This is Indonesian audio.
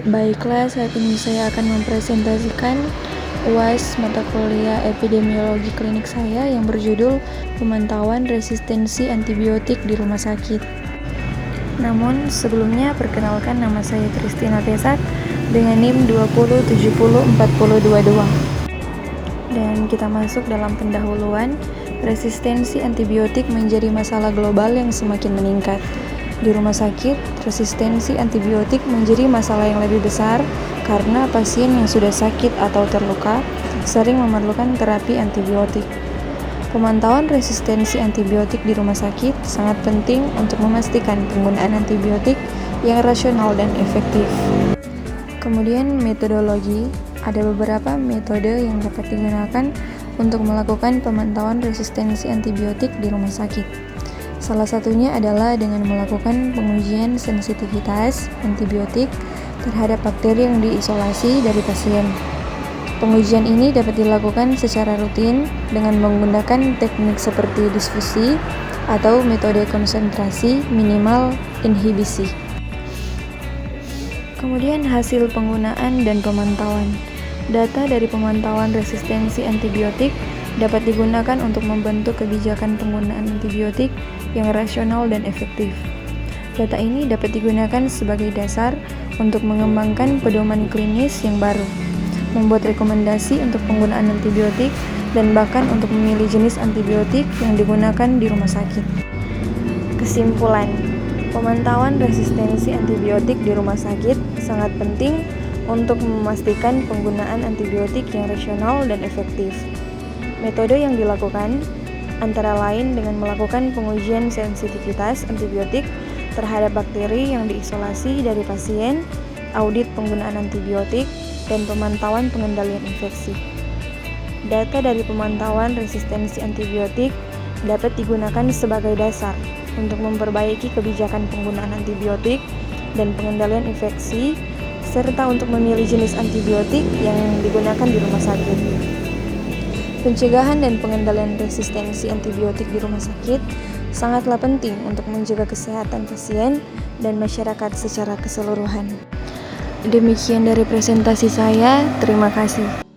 Baiklah, saat ini saya akan mempresentasikan UAS mata kuliah epidemiologi klinik saya yang berjudul Pemantauan Resistensi Antibiotik di Rumah Sakit. Namun, sebelumnya perkenalkan, nama saya Christina Pesak dengan NIM 20704022. Dan kita masuk dalam pendahuluan. Resistensi antibiotik menjadi masalah global yang semakin meningkat. Di rumah sakit, resistensi antibiotik menjadi masalah yang lebih besar karena pasien yang sudah sakit atau terluka sering memerlukan terapi antibiotik. Pemantauan resistensi antibiotik di rumah sakit sangat penting untuk memastikan penggunaan antibiotik yang rasional dan efektif. Kemudian metodologi, ada beberapa metode yang dapat digunakan untuk melakukan pemantauan resistensi antibiotik di rumah sakit. Salah satunya adalah dengan melakukan pengujian sensitivitas antibiotik terhadap bakteri yang diisolasi dari pasien. Pengujian ini dapat dilakukan secara rutin dengan menggunakan teknik seperti difusi atau metode konsentrasi minimal inhibisi. Kemudian hasil penggunaan dan pemantauan. Data dari pemantauan resistensi antibiotik dapat digunakan untuk membentuk kebijakan penggunaan antibiotik yang rasional dan efektif. Data ini dapat digunakan sebagai dasar untuk mengembangkan pedoman klinis yang baru, membuat rekomendasi untuk penggunaan antibiotik, dan bahkan untuk memilih jenis antibiotik yang digunakan di rumah sakit. Kesimpulan, pemantauan resistensi antibiotik di rumah sakit sangat penting untuk memastikan penggunaan antibiotik yang rasional dan efektif. Metode yang dilakukan antara lain dengan melakukan pengujian sensitivitas antibiotik terhadap bakteri yang diisolasi dari pasien, audit penggunaan antibiotik, dan pemantauan pengendalian infeksi. Data dari pemantauan resistensi antibiotik dapat digunakan sebagai dasar untuk memperbaiki kebijakan penggunaan antibiotik dan pengendalian infeksi, serta untuk memilih jenis antibiotik yang digunakan di rumah sakit. Pencegahan dan pengendalian resistensi antibiotik di rumah sakit sangatlah penting untuk menjaga kesehatan pasien dan masyarakat secara keseluruhan. Demikian dari presentasi saya, terima kasih.